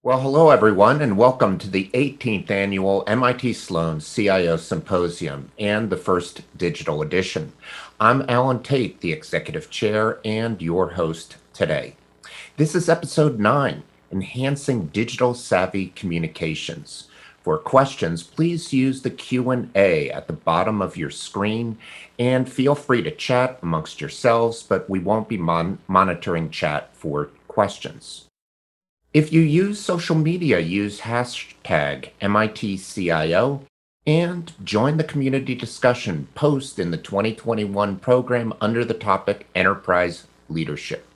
Well, hello everyone, and welcome to the 18th annual MIT Sloan CIO Symposium and the first digital edition. I'm Alan Tate, the executive chair and your host today. This is episode 9, Enhancing Digital Savvy Communications. For questions, please use the Q&A at the bottom of your screen and feel free to chat amongst yourselves, but we won't be monitoring chat for questions. If you use social media, use hashtag MIT CIO and join the community discussion post in the 2021 program under the topic Enterprise Leadership.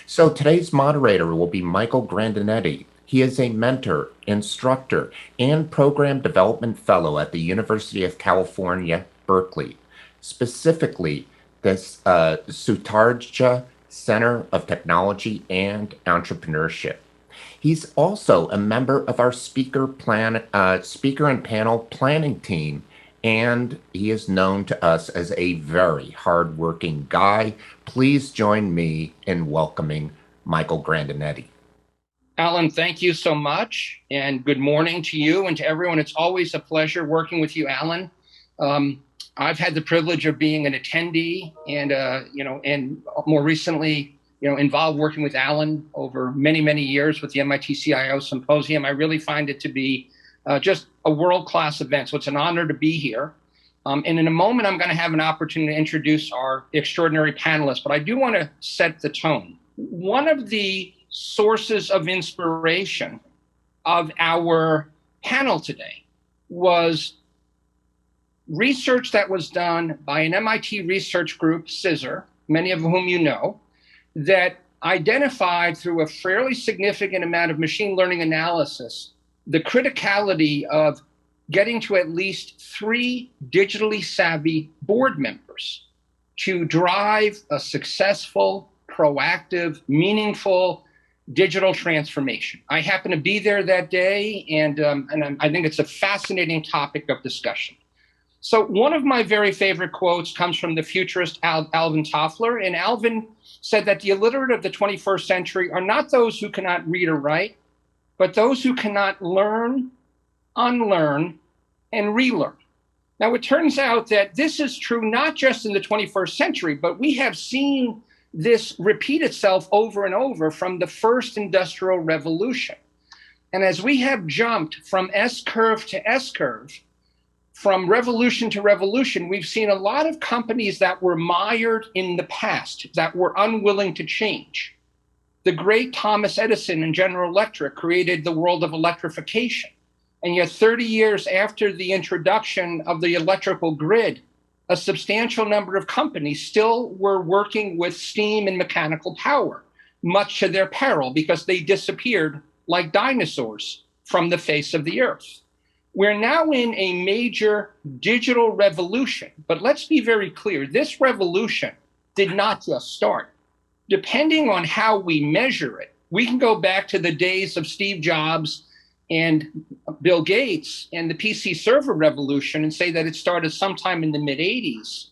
So today's moderator will be Michael Grandinetti. He is a mentor, instructor, and program development fellow at the University of California, Berkeley, specifically the Sutardja Center of Technology and Entrepreneurship. He's also a member of our speaker and panel planning team, and he is known to us as a very hardworking guy. Please join me in welcoming Michael Grandinetti. Alan, thank you so much, and good morning to you and to everyone. It's always a pleasure working with you, Alan. I've had the privilege of being an attendee, and more recently, involved working with Alan over many, many years with the MIT CIO Symposium. I really find it to be just a world-class event. So it's an honor to be here. And in a moment, I'm going to have an opportunity to introduce our extraordinary panelists, but I do want to set the tone. One of the sources of inspiration of our panel today was research that was done by an MIT research group, CISR, many of whom you know, that identified through a fairly significant amount of machine learning analysis the criticality of getting to at least 3 digitally savvy board members to drive a successful, proactive, meaningful digital transformation. I happen to be there that day, and I think it's a fascinating topic of discussion. So one of my very favorite quotes comes from the futurist Alvin Toffler, and Alvin said that the illiterate of the 21st century are not those who cannot read or write, but those who cannot learn, unlearn, and relearn. Now, it turns out that this is true not just in the 21st century, but we have seen this repeat itself over and over from the first industrial revolution. And as we have jumped from S-curve to S-curve, from revolution to revolution, we've seen a lot of companies that were mired in the past, that were unwilling to change. The great Thomas Edison and General Electric created the world of electrification. And yet 30 years after the introduction of the electrical grid, a substantial number of companies still were working with steam and mechanical power, much to their peril because they disappeared like dinosaurs from the face of the earth. We're now in a major digital revolution, but let's be very clear. This revolution did not just start. Depending on how we measure it, we can go back to the days of Steve Jobs and Bill Gates and the PC server revolution and say that it started sometime in the mid-'80s.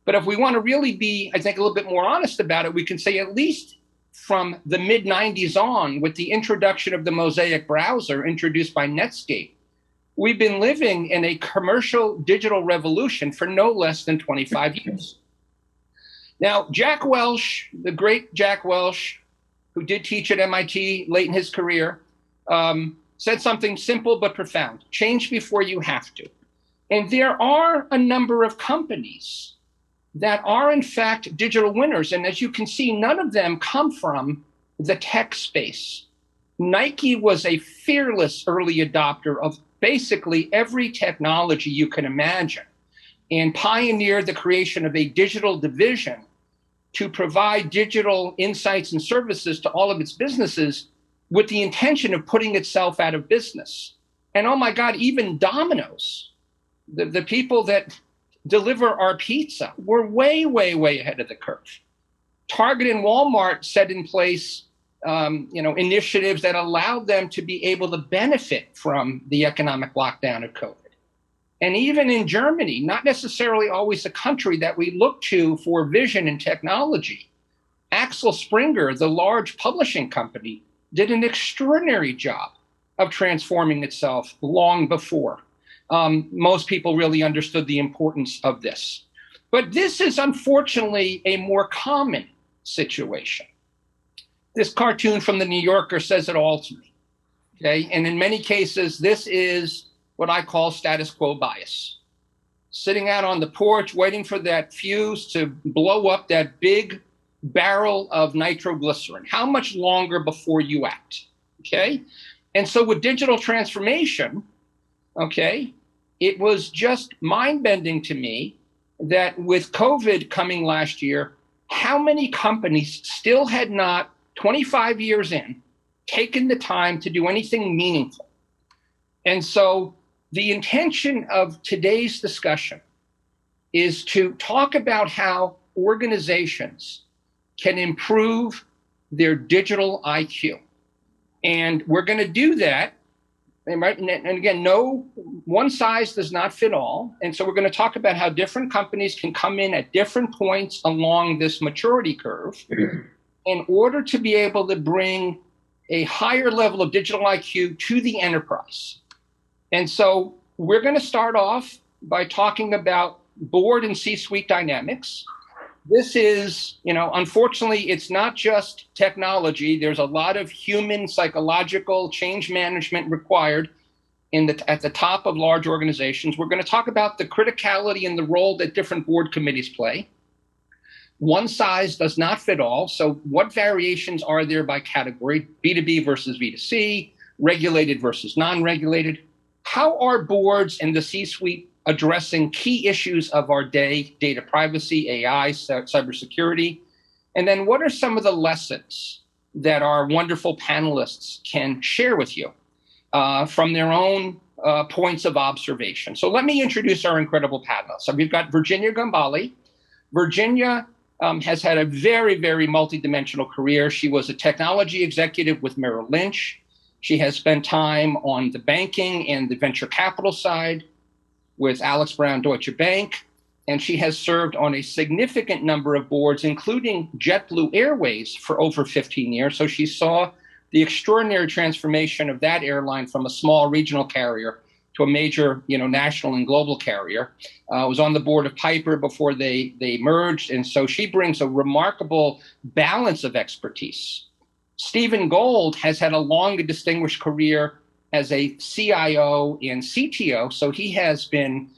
But if we want to really be, I think, a little bit more honest about it, we can say at least from the mid-'90s on, with the introduction of the Mosaic browser introduced by Netscape, we've been living in a commercial digital revolution for no less than 25 years. Now, Jack Welch, the great Jack Welch, who did teach at MIT late in his career, said something simple but profound: change before you have to. And there are a number of companies that are, in fact, digital winners. And as you can see, none of them come from the tech space. Nike was a fearless early adopter of basically every technology you can imagine and pioneered the creation of a digital division to provide digital insights and services to all of its businesses with the intention of putting itself out of business. And oh my God, even Domino's, the people that deliver our pizza, were way, way, way ahead of the curve. Target and Walmart set in place initiatives that allowed them to be able to benefit from the economic lockdown of COVID. And even in Germany, not necessarily always a country that we look to for vision and technology, Axel Springer, the large publishing company, did an extraordinary job of transforming itself long before most people really understood the importance of this. But this is unfortunately a more common situation. This cartoon from the New Yorker says it all to me. Okay, and in many cases, this is what I call status quo bias. Sitting out on the porch, waiting for that fuse to blow up that big barrel of nitroglycerin. How much longer before you act? Okay, and so with digital transformation, okay, it was just mind-bending to me that with COVID coming last year, how many companies still had not, 25 years in, taken the time to do anything meaningful. And so the intention of today's discussion is to talk about how organizations can improve their digital IQ. And we're going to do that. And again, no one size does not fit all. And so we're going to talk about how different companies can come in at different points along this maturity curve in order to be able to bring a higher level of digital IQ to the enterprise. And so we're going to start off by talking about board and C-suite dynamics. This is, unfortunately, it's not just technology. There's a lot of human psychological change management required at the top of large organizations. We're going to talk about the criticality and the role that different board committees play. One size does not fit all. So what variations are there by category? B2B versus B2C, regulated versus non-regulated. How are boards and the C-suite addressing key issues of our day, data privacy, AI, cybersecurity? And then what are some of the lessons that our wonderful panelists can share with you from their own points of observation? So let me introduce our incredible panelists. So we've got Virginia Gambale. Virginia has had a very, very multidimensional career. She was a technology executive with Merrill Lynch. She has spent time on the banking and the venture capital side with Alex Brown Deutsche Bank, and she has served on a significant number of boards, including JetBlue Airways for over 15 years. So she saw the extraordinary transformation of that airline from a small regional carrier to a major, national and global carrier. Was on the board of Piper before they merged, and so she brings a remarkable balance of expertise. Stephen Gold has had a long and distinguished career as a CIO and CTO, so he has been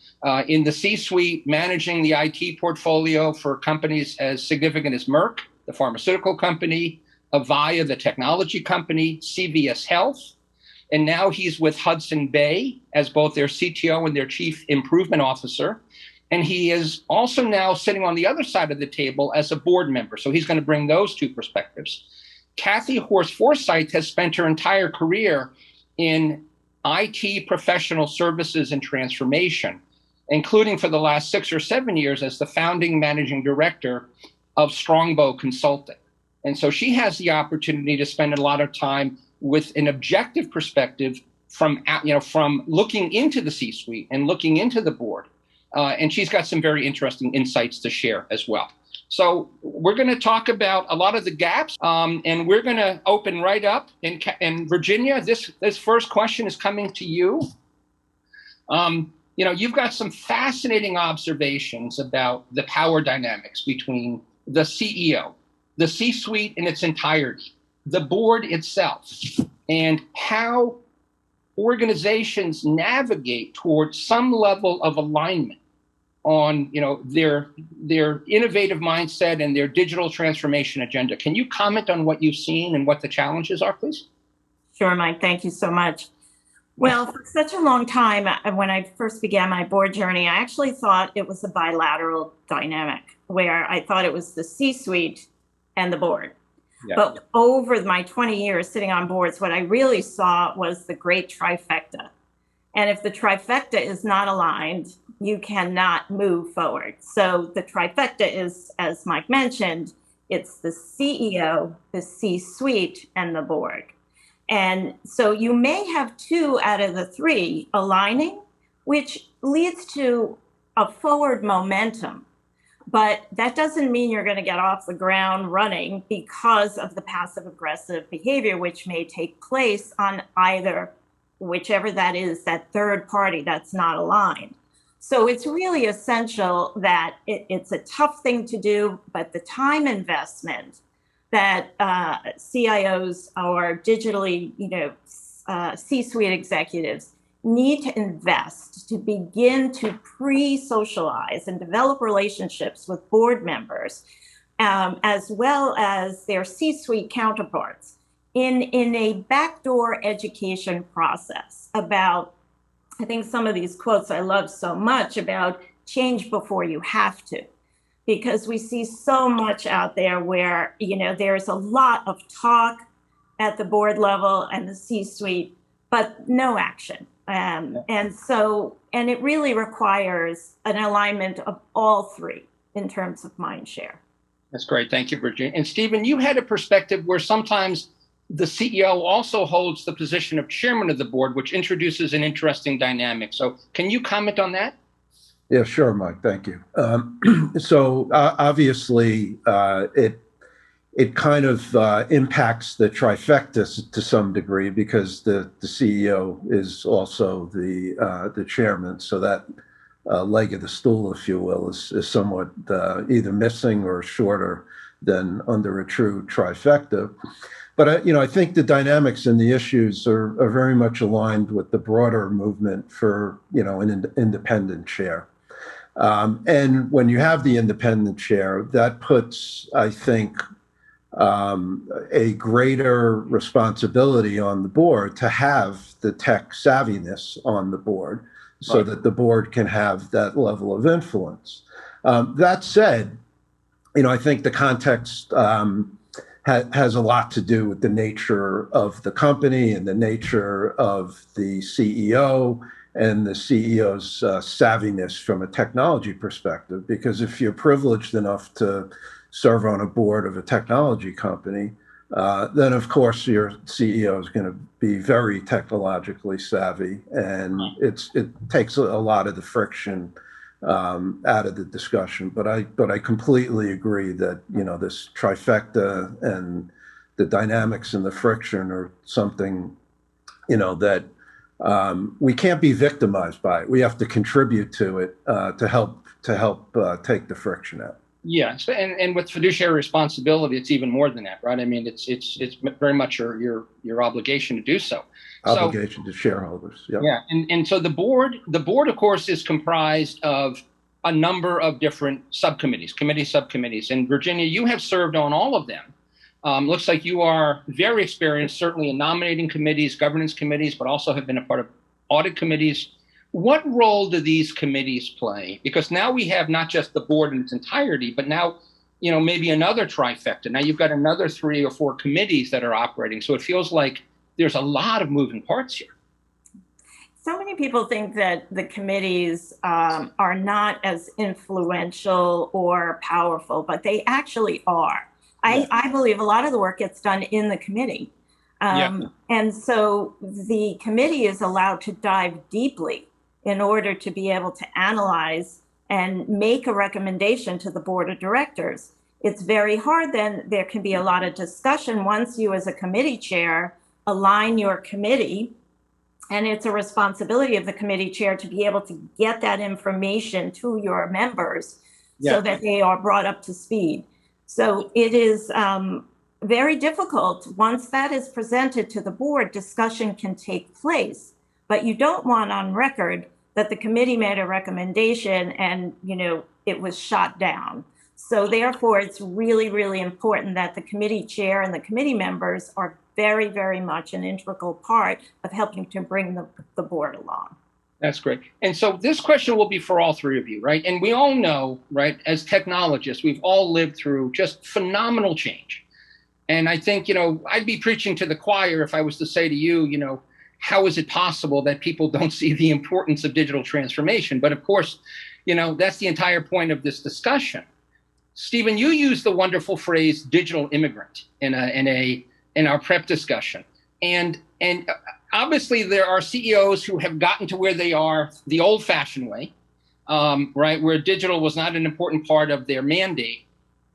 in the C-suite managing the IT portfolio for companies as significant as Merck, the pharmaceutical company, Avaya, the technology company, CVS Health, and now he's with Hudson Bay as both their CTO and their chief improvement officer. And he is also now sitting on the other side of the table as a board member. So he's going to bring those two perspectives. Cathy Horst-Forsyth has spent her entire career in IT professional services and transformation, including for the last 6 or 7 years as the founding managing director of Strongbow Consulting. And so she has the opportunity to spend a lot of time with an objective perspective from looking into the C-suite and looking into the board. And she's got some very interesting insights to share as well. So we're going to talk about a lot of the gaps, and we're going to open right up. And Virginia, this first question is coming to you. You've got some fascinating observations about the power dynamics between the CEO, the C-suite in its entirety, the board itself, and how organizations navigate towards some level of alignment on their innovative mindset and their digital transformation agenda. Can you comment on what you've seen and what the challenges are, please? Sure, Mike. Thank you so much. Well, for such a long time, when I first began my board journey, I actually thought it was a bilateral dynamic where I thought it was the C-suite and the board. Yeah. But over my 20 years sitting on boards, what I really saw was the great trifecta. And if the trifecta is not aligned, you cannot move forward. So the trifecta is, as Mike mentioned, it's the CEO, the C-suite, and the board. And so you may have 2 out of the 3 aligning, which leads to a forward momentum. But that doesn't mean you're going to get off the ground running because of the passive aggressive behavior, which may take place on either whichever that is, that third party that's not aligned. So it's really essential that it's a tough thing to do, but the time investment that CIOs or digitally, C-suite executives need to invest to begin to pre-socialize and develop relationships with board members, as well as their C-suite counterparts in a backdoor education process about, I think some of these quotes I love so much about change before you have to, because we see so much out there where, there's a lot of talk at the board level and the C-suite, but no action. And it really requires an alignment of all three in terms of mind share. That's great. Thank you, Virginia. And Stephen, you had a perspective where sometimes the CEO also holds the position of chairman of the board, which introduces an interesting dynamic. So can you comment on that? Yeah, sure, Mike. Thank you. Obviously, it kind of impacts the trifecta to some degree because the CEO is also the chairman. So that leg of the stool, if you will, is somewhat either missing or shorter than under a true trifecta. But I think the dynamics and the issues are very much aligned with the broader movement for an independent chair. And when you have the independent chair, that puts, I think, a greater responsibility on the board to have the tech savviness on the board so Right. that the board can have that level of influence. That said, I think the context has a lot to do with the nature of the company and the nature of the CEO and the CEO's savviness from a technology perspective. Because if you're privileged enough to serve on a board of a technology company, then of course your CEO is going to be very technologically savvy, and it takes a lot of the friction out of the discussion. But I completely agree that this trifecta and the dynamics and the friction are something that we can't be victimized by it. We have to contribute to it to help take the friction out. Yes, and with fiduciary responsibility, it's even more than that, right? I mean, it's very much your obligation to do so. Obligation to shareholders. Yep. Yeah, and so the board, of course, is comprised of a number of different subcommittees, subcommittees. And Virginia, you have served on all of them. Looks like you are very experienced, certainly in nominating committees, governance committees, but also have been a part of audit committees. What role do these committees play? Because now we have not just the board in its entirety, but now, maybe another trifecta. Now you've got another 3 or 4 committees that are operating. So it feels like there's a lot of moving parts here. So many people think that the committees are not as influential or powerful, but they actually are. Yeah. I believe a lot of the work gets done in the committee. And so the committee is allowed to dive deeply in order to be able to analyze and make a recommendation to the board of directors. It's very hard then. There can be a lot of discussion once you as a committee chair align your committee, and it's a responsibility of the committee chair to be able to get that information to your members so that they are brought up to speed. So it is very difficult. Once that is presented to the board, discussion can take place. But you don't want on record that the committee made a recommendation and, it was shot down. So therefore, it's really, really important that the committee chair and the committee members are very, very much an integral part of helping to bring the board along. That's great. And so this question will be for all 3 of you, right? And we all know, right, as technologists, we've all lived through just phenomenal change. And I think, I'd be preaching to the choir if I was to say to you, how is it possible that people don't see the importance of digital transformation? But of course, that's the entire point of this discussion. Stephen, you used the wonderful phrase "digital immigrant" in our prep discussion, and obviously there are CEOs who have gotten to where they are the old-fashioned way, right, where digital was not an important part of their mandate,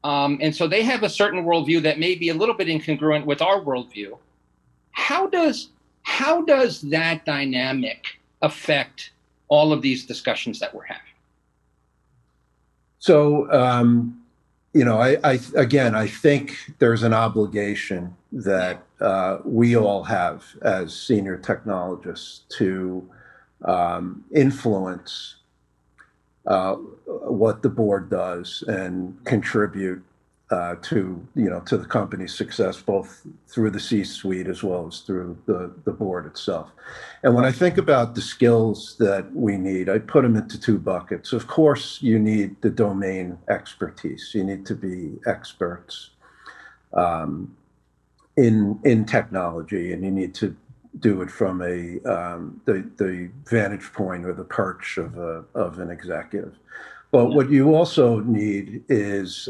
and so they have a certain worldview that may be a little bit incongruent with our worldview. How does How does that dynamic affect all of these discussions that we're having? So, I think there's an obligation that we all have as senior technologists to influence what the board does and contribute to the company's success, both through the C-suite as well as through the board itself. And when I think about the skills that we need, I put them into two buckets. Of course, you need the domain expertise. You need to be experts in technology, and you need to do it from the vantage point or the perch of an executive. But what you also need is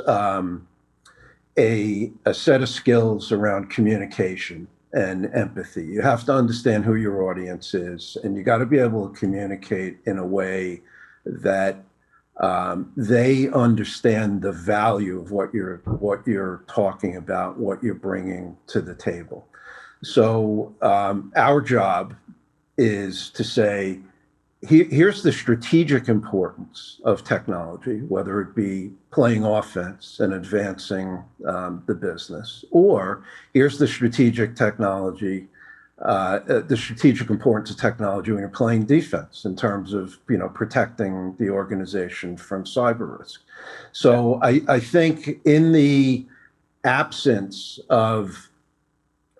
a set of skills around communication and empathy. You have to understand who your audience is, and you got to be able to communicate in a way that they understand the value of what you're talking about, what you're bringing to the table. So our job is to say, here's the strategic importance of technology, whether it be playing offense and advancing the business, or here's the strategic importance of technology when you're playing defense in terms of protecting the organization from cyber risk. So I think in the absence of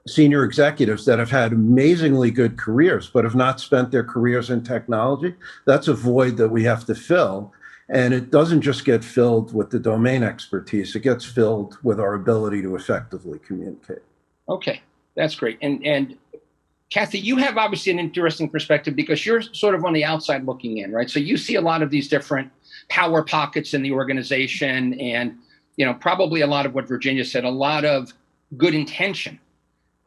senior executives that have had amazingly good careers, but have not spent their careers in technology, that's a void that we have to fill. And it doesn't just get filled with the domain expertise, it gets filled with our ability to effectively communicate. Okay, that's great. And Cathy, you have obviously an interesting perspective because you're sort of on the outside looking in, right? So you see a lot of these different power pockets in the organization and, probably a lot of what Virginia said, a lot of good intention.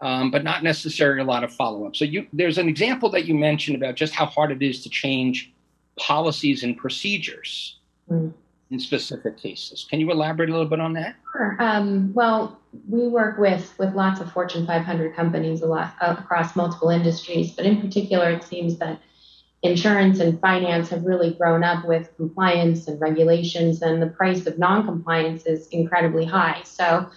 But not necessarily a lot of follow-up. So there's an example that you mentioned about just how hard it is to change policies and procedures in specific cases. Can you elaborate a little bit on that? Sure. Well, we work with lots of Fortune 500 companies across multiple industries, but in particular, it seems that insurance and finance have really grown up with compliance and regulations, and the price of non-compliance is incredibly high. So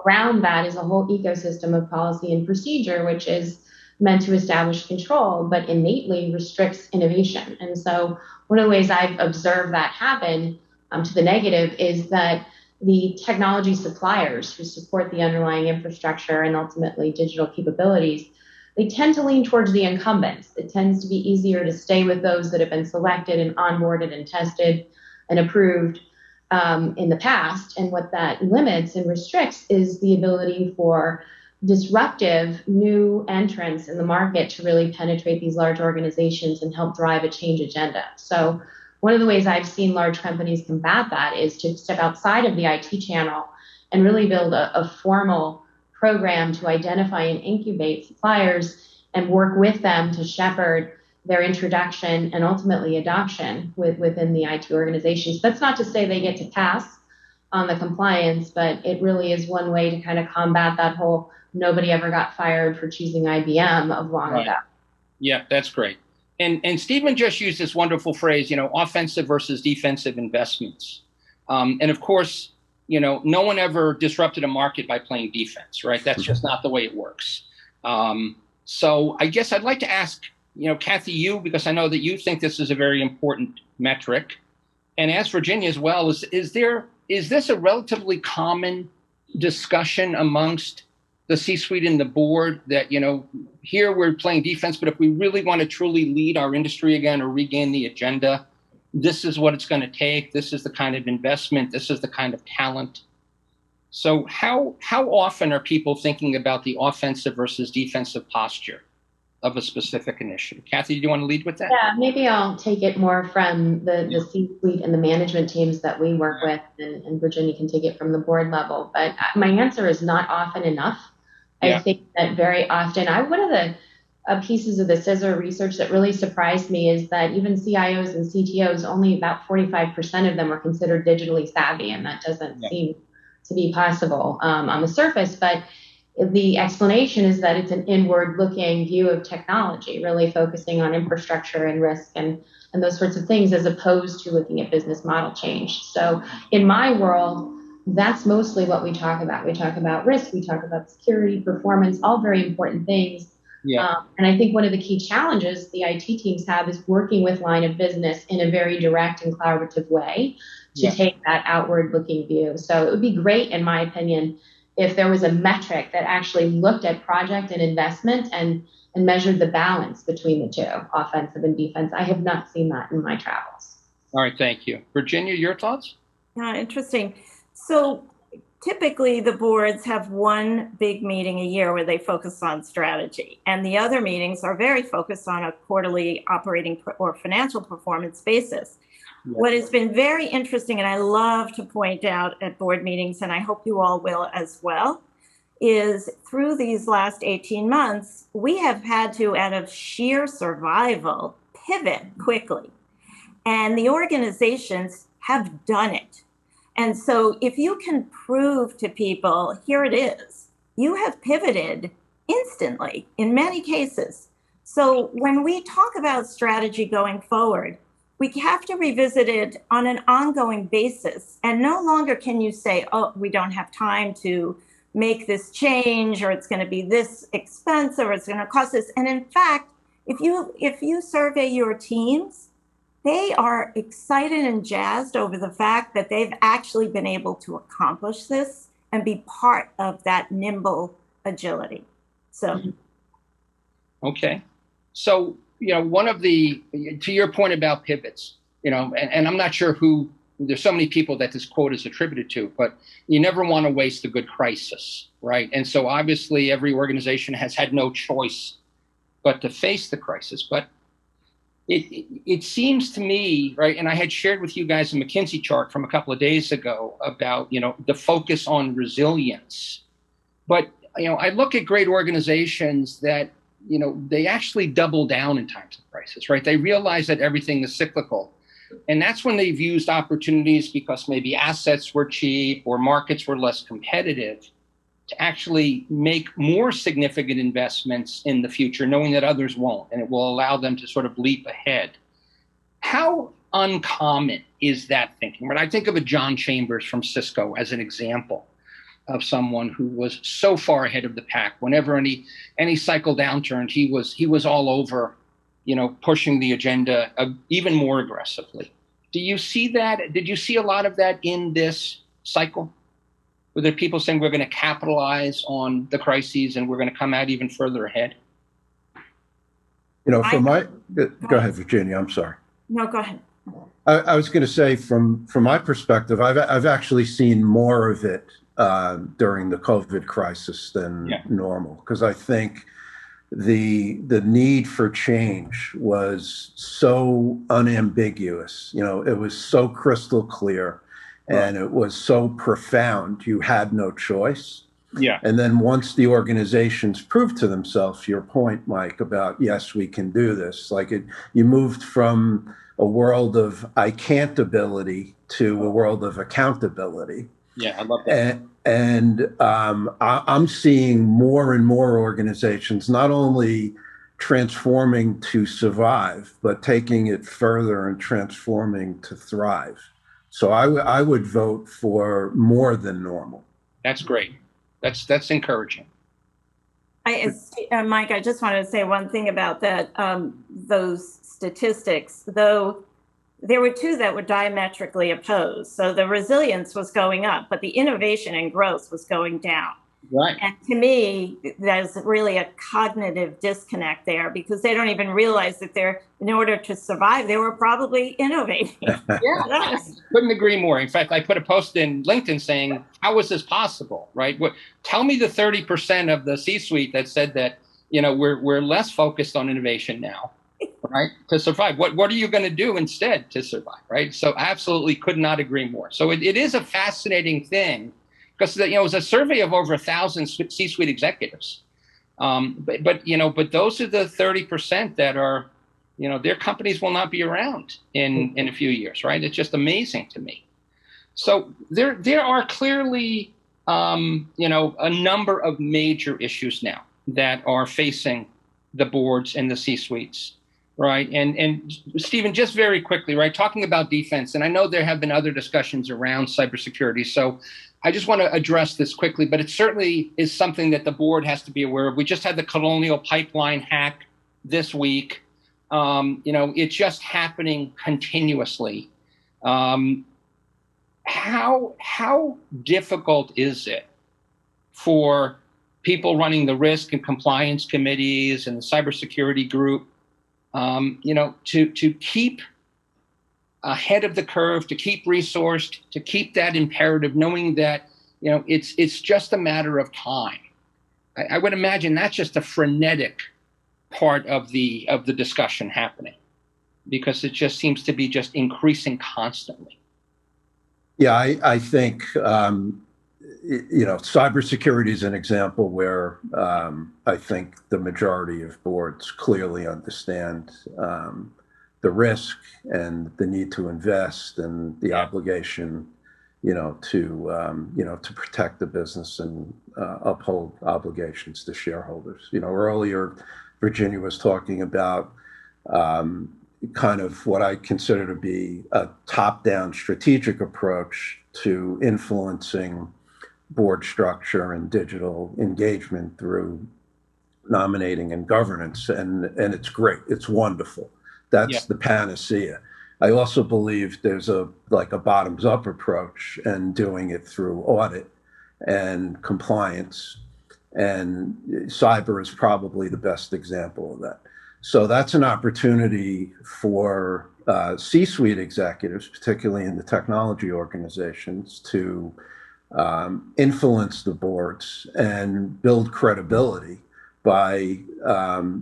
around that is a whole ecosystem of policy and procedure, which is meant to establish control, but innately restricts innovation. And so one of the ways I've observed that happen to the negative is that the technology suppliers who support the underlying infrastructure and ultimately digital capabilities, they tend to lean towards the incumbents. It tends to be easier to stay with those that have been selected and onboarded and tested and approved in the past. And what that limits and restricts is the ability for disruptive new entrants in the market to really penetrate these large organizations and help drive a change agenda. So one of the ways I've seen large companies combat that is to step outside of the IT channel and really build a formal program to identify and incubate suppliers and work with them to shepherd their introduction and ultimately adoption within the IT organizations. That's not to say they get to pass on the compliance, but it really is one way to kind of combat that whole nobody ever got fired for choosing IBM of long ago. Yeah, that's great. And Stephen just used this wonderful phrase, offensive versus defensive investments. And of course, no one ever disrupted a market by playing defense, right? That's just not the way it works. So I guess I'd like to ask, Cathy, because I know that you think this is a very important metric, and ask Virginia as well, is this a relatively common discussion amongst the C-suite and the board that, here we're playing defense, but if we really want to truly lead our industry again or regain the agenda, this is what it's going to take. This is the kind of investment. This is the kind of talent. So how often are people thinking about the offensive versus defensive posture of a specific initiative? Cathy, do you want to lead with that? Yeah, maybe I'll take it more from the C-suite and the management teams that we work with, and Virginia can take it from the board level. But my answer is not often enough. I think that very often, one of the pieces of the CISR research that really surprised me is that even CIOs and CTOs, only about 45% of them are considered digitally savvy, and that doesn't seem to be possible on the surface. But the explanation is that it's an inward-looking view of technology, really focusing on infrastructure and risk and those sorts of things, as opposed to looking at business model change. So in my world, that's mostly what we talk about. We talk about risk, we talk about security, performance, all very important things. Yeah. And I think one of the key challenges the IT teams have is working with line of business in a very direct and collaborative way to take that outward-looking view. So it would be great, in my opinion, if there was a metric that actually looked at project and investment and measured the balance between the two, offensive and defense. I have not seen that in my travels. All right, thank you. Virginia, your thoughts? Yeah, interesting. So typically the boards have one big meeting a year where they focus on strategy, and the other meetings are very focused on a quarterly operating or financial performance basis. Yeah. What has been very interesting, and I love to point out at board meetings, and I hope you all will as well, is through these last 18 months, we have had to, out of sheer survival, pivot quickly. And the organizations have done it. And so if you can prove to people, here it is, you have pivoted instantly in many cases. So when we talk about strategy going forward, we have to revisit it on an ongoing basis. And no longer can you say, oh, we don't have time to make this change, or it's going to be this expensive, or it's going to cost this. And in fact, if you survey your teams, they are excited and jazzed over the fact that they've actually been able to accomplish this and be part of that nimble agility. So, okay. So, one of to your point about pivots, and I'm not sure who, there's so many people that this quote is attributed to, but you never want to waste a good crisis, right? And so obviously every organization has had no choice but to face the crisis. But it seems to me, right, and I had shared with you guys a McKinsey chart from a couple of days ago about, the focus on resilience. But, I look at great organizations that, they actually double down in times of crisis, right? They realize that everything is cyclical. And that's when they've used opportunities because maybe assets were cheap or markets were less competitive to actually make more significant investments in the future, knowing that others won't, and it will allow them to sort of leap ahead. How uncommon is that thinking? Right? I think of a John Chambers from Cisco as an example of someone who was so far ahead of the pack. Whenever any cycle downturned, he was all over, pushing the agenda even more aggressively. Do you see that? Did you see a lot of that in this cycle? Were there people saying we're going to capitalize on the crises and we're going to come out even further ahead? Go ahead, Virginia. I'm sorry. No, go ahead. I was going to say, from my perspective, I've actually seen more of it during the COVID crisis than normal, because I think the need for change was so unambiguous. It was so crystal clear. And it was so profound, you had no choice. Yeah. And then once the organizations proved to themselves, your point, Mike, about, yes, we can do this, you moved from a world of I can't ability to a world of accountability. Yeah, I love that. And I'm seeing more and more organizations not only transforming to survive, but taking it further and transforming to thrive. So I would vote for more than normal. That's great. That's encouraging. Mike, I just wanted to say one thing about that. Those statistics, though, there were two that were diametrically opposed. So the resilience was going up, but the innovation and growth was going down. Right. And to me, there's really a cognitive disconnect there, because they don't even realize that in order to survive, they were probably innovating. Yeah, couldn't agree more. In fact, I put a post in LinkedIn saying, how is this possible, right? Tell me the 30% of the C-suite that said that, we're less focused on innovation now, right, to survive. What are you going to do instead to survive, right? So absolutely could not agree more. So it is a fascinating thing. Because it was a survey of over 1,000 C-suite executives, but those are the 30% that are, their companies will not be around in a few years, right? It's just amazing to me. So there are clearly a number of major issues now that are facing the boards and the C-suites, right? And Stephen, just very quickly, right, talking about defense, and I know there have been other discussions around cybersecurity, so I just want to address this quickly, but it certainly is something that the board has to be aware of. We just had the Colonial Pipeline hack this week. It's just happening continuously. How difficult is it for people running the risk and compliance committees and the cybersecurity group, to keep ahead of the curve, to keep resourced, to keep that imperative, knowing that it's just a matter of time? I would imagine that's just a frenetic part of the discussion happening, because it just seems to be just increasing constantly. Yeah, I think cybersecurity is an example where I think the majority of boards clearly understand the risk and the need to invest and the obligation, to protect the business and uphold obligations to shareholders. Earlier, Virginia was talking about kind of what I consider to be a top-down strategic approach to influencing board structure and digital engagement through nominating and governance, and it's great. It's wonderful. That's the panacea. I also believe there's a bottoms-up approach, and doing it through audit and compliance, and cyber is probably the best example of that. So that's an opportunity for C-suite executives, particularly in the technology organizations, to influence the boards and build credibility by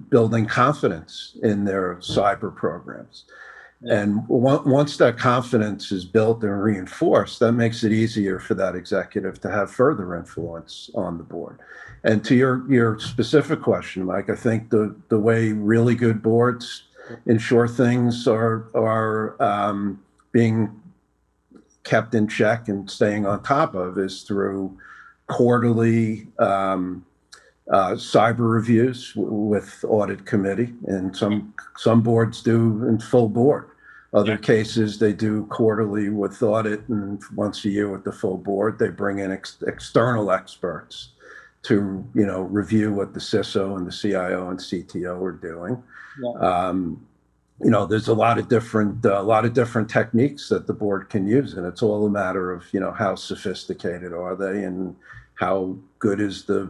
building confidence in their cyber programs. And once that confidence is built and reinforced, that makes it easier for that executive to have further influence on the board. And to your specific question, Mike, I think the way really good boards ensure things are being kept in check and staying on top of is through quarterly cyber reviews with audit committee, and some boards do in full board. Other cases, they do quarterly with audit, and once a year with the full board. They bring in external experts to review what the CISO and the CIO and CTO are doing. There's a lot of different techniques that the board can use, and it's all a matter of how sophisticated are they and how good is the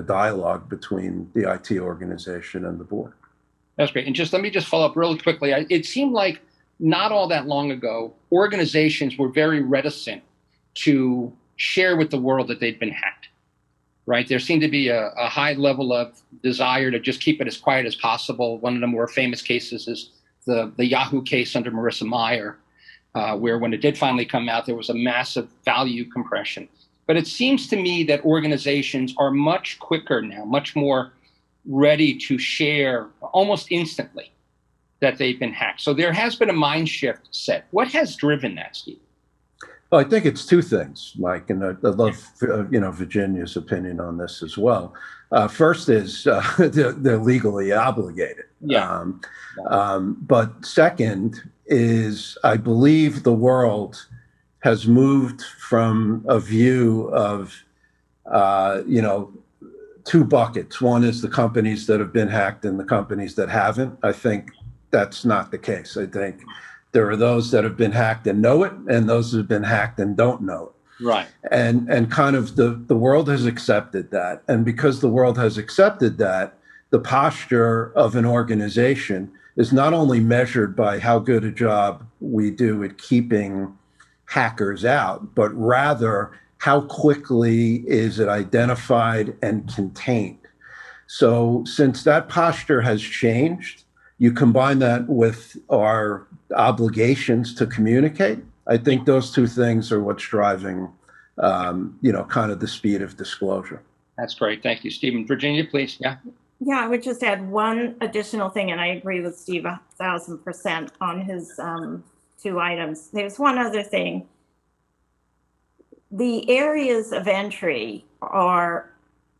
dialogue between the IT organization and the board. That's great. And let me follow up really quickly. It seemed like not all that long ago, organizations were very reticent to share with the world that they'd been hacked, right? There seemed to be a high level of desire to just keep it as quiet as possible. One of the more famous cases is the Yahoo case under Marissa Mayer, where when it did finally come out, there was a massive value compression. But it seems to me that organizations are much quicker now, much more ready to share almost instantly that they've been hacked. So there has been a mind shift set. What has driven that, Steve? Well, I think it's two things, Mike, and I love Virginia's opinion on this as well. First is they're legally obligated. But second is I believe the world has moved from a view of two buckets. One is the companies that have been hacked and the companies that haven't. I think that's not the case. I think there are those that have been hacked and know it, and those that have been hacked and don't know it. Right. And kind of the world has accepted that. And because the world has accepted that, the posture of an organization is not only measured by how good a job we do at keeping hackers out, but rather how quickly is it identified and contained. So since that posture has changed, you combine that with our obligations to communicate. I think those two things are what's driving, kind of the speed of disclosure. That's great. Thank you, Stephen. Virginia, please. Yeah. Yeah, I would just add one additional thing, and I agree with Steve 1,000% on his two items. There's one other thing. the areas of entry are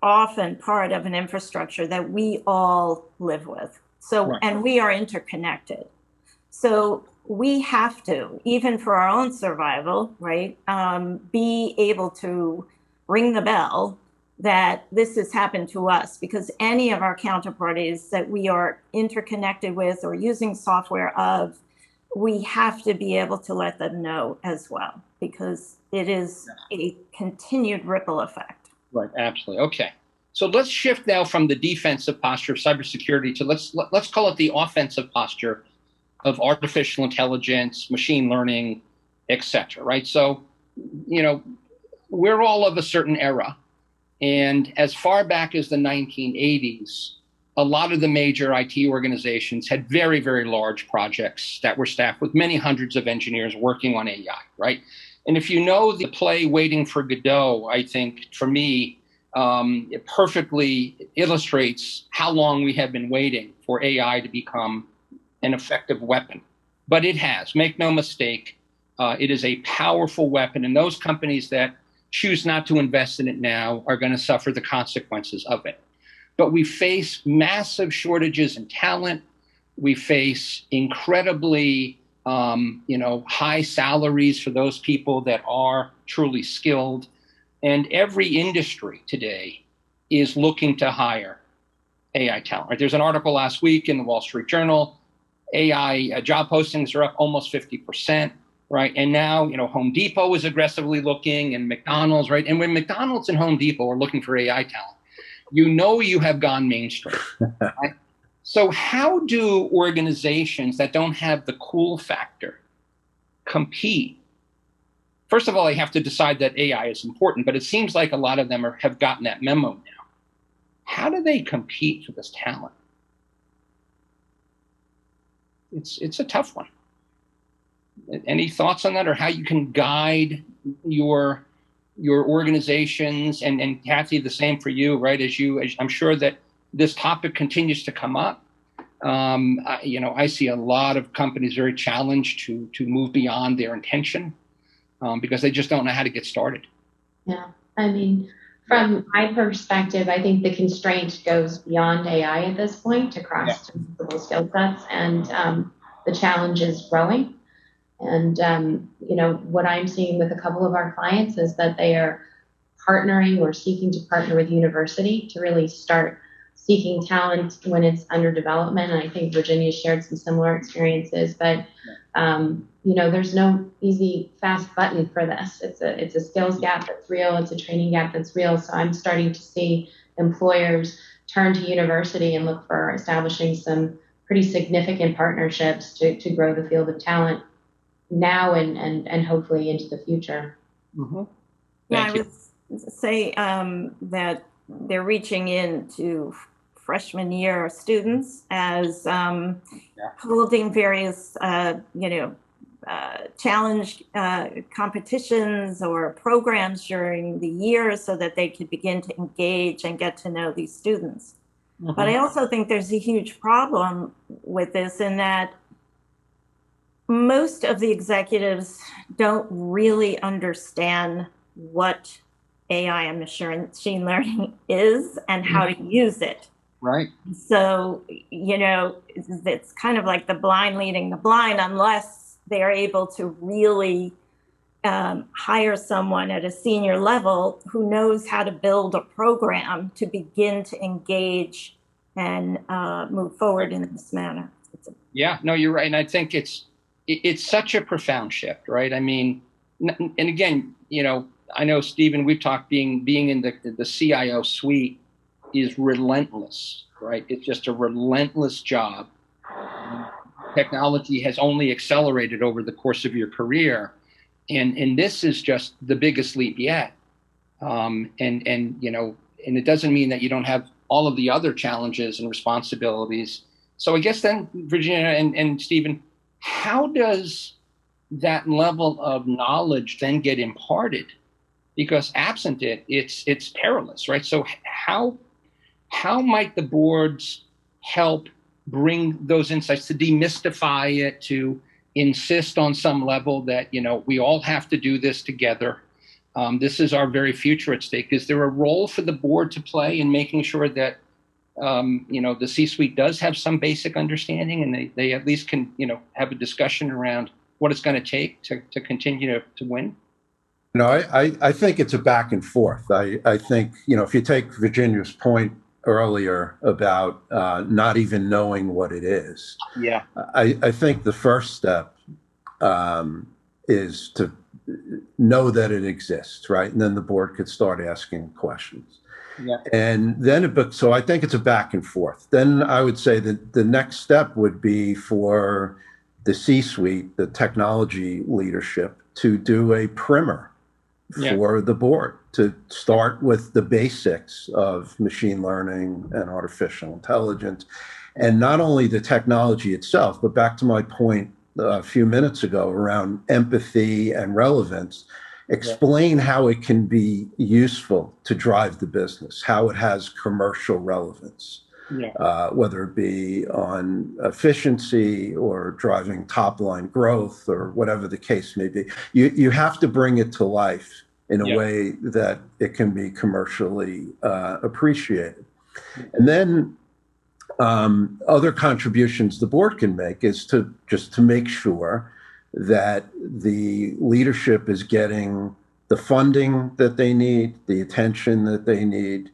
often part of an infrastructure that we all live with. So, Right. and we are interconnected. So we have to, even for our own survival, right, be able to ring the bell that this has happened to us, because any of our counterparties that we are interconnected with or using software of, we have to be able to let them know as well, because it is a continued ripple effect. Right, absolutely. Okay. So let's shift now from the defensive posture of cybersecurity to let's call it the offensive posture of artificial intelligence, machine learning, et cetera, right? So, we're all of a certain era. And as far back as the 1980s, a lot of the major IT organizations had very, very large projects that were staffed with many hundreds of engineers working on AI, right? And if you know the play Waiting for Godot, I think, for me, it perfectly illustrates how long we have been waiting for AI to become an effective weapon. But it has, make no mistake, it is a powerful weapon. And those companies that choose not to invest in it now are going to suffer the consequences of it. But we face massive shortages in talent. We face incredibly high salaries for those people that are truly skilled. And every industry today is looking to hire AI talent. Right? There's an article last week in the Wall Street Journal, AI job postings are up almost 50%, right? And now, Home Depot is aggressively looking, and McDonald's, right? And when McDonald's and Home Depot are looking for AI talent, you have gone mainstream. Right? So how do organizations that don't have the cool factor compete? First of all, they have to decide that AI is important, but it seems like a lot of them have gotten that memo now. How do they compete for this talent? It's a tough one. Any thoughts on that, or how you can guide your organizations, and Cathy, the same for you, right? As I'm sure that this topic continues to come up. I see a lot of companies very challenged to move beyond their intention because they just don't know how to get started. Yeah, I mean, from my perspective, I think the constraint goes beyond AI at this point across multiple skill sets, and the challenge is growing. And, what I'm seeing with a couple of our clients is that they are partnering or seeking to partner with university to really start seeking talent when it's under development. And I think Virginia shared some similar experiences, but, there's no easy, fast button for this. It's a skills gap that's real. It's a training gap that's real. So I'm starting to see employers turn to university and look for establishing some pretty significant partnerships to grow the field of talent now and hopefully into the future. Mm-hmm. Yeah, I would say that they're reaching into freshman year students as holding various, challenge competitions or programs during the year so that they could begin to engage and get to know these students. Mm-hmm. But I also think there's a huge problem with this in that most of the executives don't really understand what AI and machine learning is and how to use it. Right. So, it's kind of like the blind leading the blind unless they're able to really hire someone at a senior level who knows how to build a program to begin to engage and move forward in this manner. Yeah, no, you're right. And I think it's such a profound shift, right? I mean, and again, I know, Stephen, we've talked being in the CIO suite is relentless, right? It's just a relentless job. Technology has only accelerated over the course of your career. And this is just the biggest leap yet. And it doesn't mean that you don't have all of the other challenges and responsibilities. So I guess then, Virginia and Stephen, how does that level of knowledge then get imparted? Because absent it, it's perilous, right? So how might the boards help bring those insights, to demystify it, to insist on some level that, we all have to do this together, This is our very future at stake. Is there a role for the board to play in making sure that the C-suite does have some basic understanding, and they at least can have a discussion around what it's going to take to continue to win? I think it's a back and forth. I think, if you take Virginia's point earlier about not even knowing what it is, yeah, I think the first step is to know that it exists, right? And then the board could start asking questions. Yeah. And then, so I think it's a back and forth. Then I would say that the next step would be for the C-suite, the technology leadership, to do a primer for the board, to start with the basics of machine learning and artificial intelligence. And not only the technology itself, but back to my point a few minutes ago around empathy and relevance, explain how it can be useful to drive the business, how it has commercial relevance, whether it be on efficiency or driving top line growth or whatever the case may be. You have to bring it to life in a way that it can be commercially appreciated. And then other contributions the board can make is to make sure that the leadership is getting the funding that they need, the attention that they need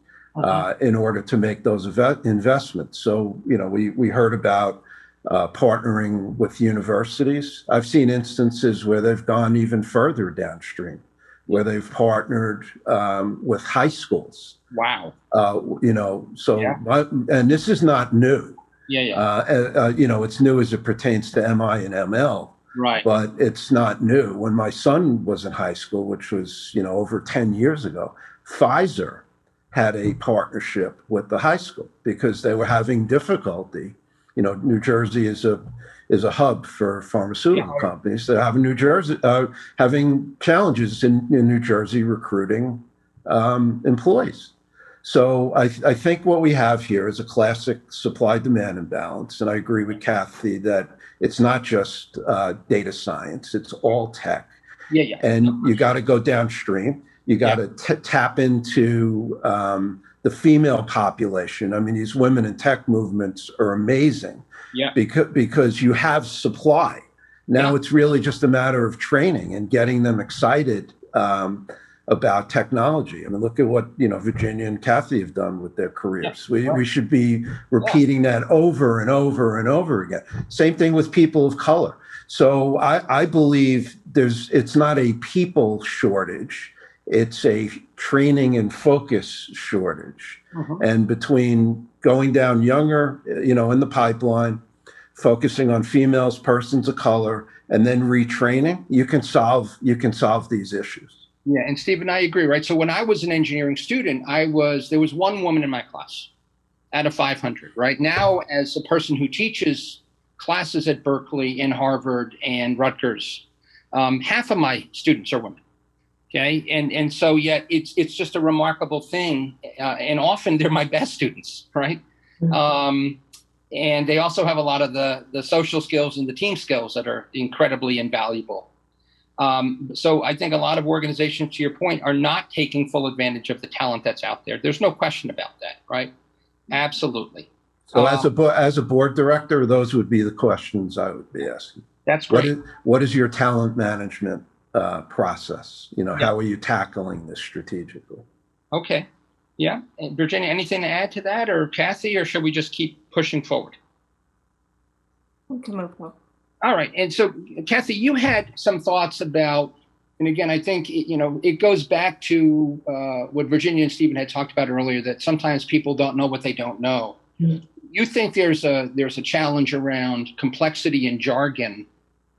in order to make those investments. So, we heard about partnering with universities. I've seen instances where they've gone even further downstream, where they've partnered with high schools. Wow. And this is not new. It's new as it pertains to MI and ML. Right. But it's not new. When my son was in high school, which was, over 10 years ago, Pfizer had a partnership with the high school because they were having difficulty. New Jersey is a hub for pharmaceutical companies that have having challenges in New Jersey recruiting employees. So I think what we have here is a classic supply-demand imbalance. And I agree with Cathy that it's not just data science, it's all tech. And you got to go downstream. You got to tap into the female population. I mean, these women in tech movements are amazing because you have supply. Now it's really just a matter of training and getting them excited about technology. I mean, look at what Virginia and Cathy have done with their careers. We should be repeating that over and over and over again. Same thing with people of color. So I believe it's not a people shortage. It's a training and focus shortage. And between going down younger, in the pipeline, focusing on females, persons of color, and then retraining, you can solve these issues. Yeah, and Stephen, I agree, right? So when I was an engineering student, there was one woman in my class out of 500, right? Now, as a person who teaches classes at Berkeley and Harvard and Rutgers, half of my students are women, okay? And so yet it's just a remarkable thing, and often they're my best students, right? And they also have a lot of the social skills and the team skills that are incredibly invaluable. So I think a lot of organizations, to your point, are not taking full advantage of the talent that's out there. There's no question about that, right? Absolutely. So as a board director, those would be the questions I would be asking. That's great. What is your talent management process? How are you tackling this strategically? Okay. Yeah. And Virginia, anything to add to that, or Cathy, or should we just keep pushing forward? We can move forward. All right. And so, Cathy, you had some thoughts about, and again, I think, it goes back to what Virginia and Stephen had talked about earlier, that sometimes people don't know what they don't know. You think there's a challenge around complexity and jargon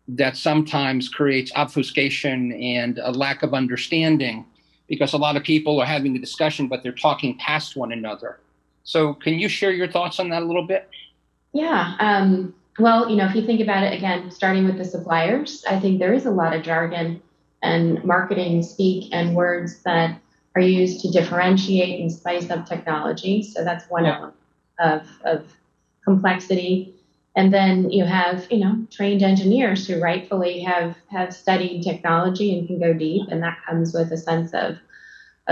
that sometimes creates obfuscation and a lack of understanding, because a lot of people are having the discussion, but they're talking past one another. So can you share your thoughts on that a little bit? Yeah. Well, if you think about it, again, starting with the suppliers, I think there is a lot of jargon and marketing speak and words that are used to differentiate and spice up technology. So that's one element of complexity. And then you have, trained engineers who rightfully have studied technology and can go deep, and that comes with a sense of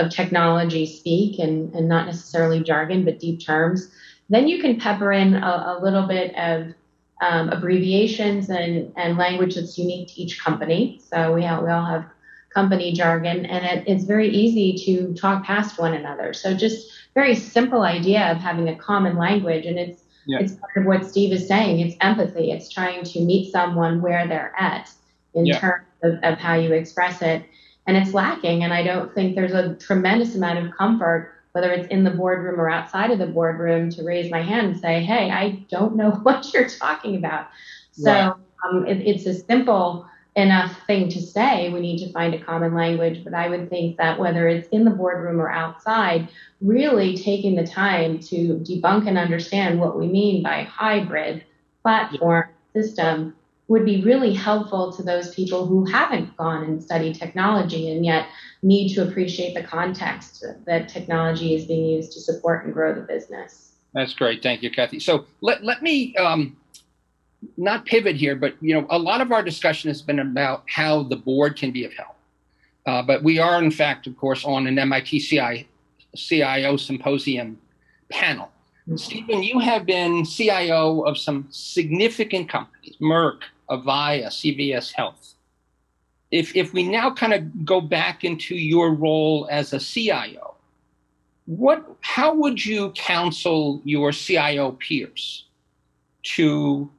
technology speak and not necessarily jargon, but deep terms. Then you can pepper in a little bit of abbreviations and language that's unique to each company. So we all have company jargon, and it's very easy to talk past one another. So just very simple idea of having a common language, and it's part of what Steve is saying. It's empathy. It's trying to meet someone where they're at in terms of how you express it. And it's lacking. And I don't think there's a tremendous amount of comfort, whether it's in the boardroom or outside of the boardroom, to raise my hand and say, hey, I don't know what you're talking about. So it's a simple enough thing to say. We need to find a common language. But I would think that whether it's in the boardroom or outside, really taking the time to debunk and understand what we mean by hybrid platform system would be really helpful to those people who haven't gone and studied technology and yet need to appreciate the context that technology is being used to support and grow the business. That's great. Thank you, Cathy. So let me not pivot here, but a lot of our discussion has been about how the board can be of help. But we are, in fact, of course, on an MIT CIO Symposium panel. Stephen, you have been CIO of some significant companies, Merck, Avaya, CVS Health. If we now kind of go back into your role as a CIO, how would you counsel your CIO peers to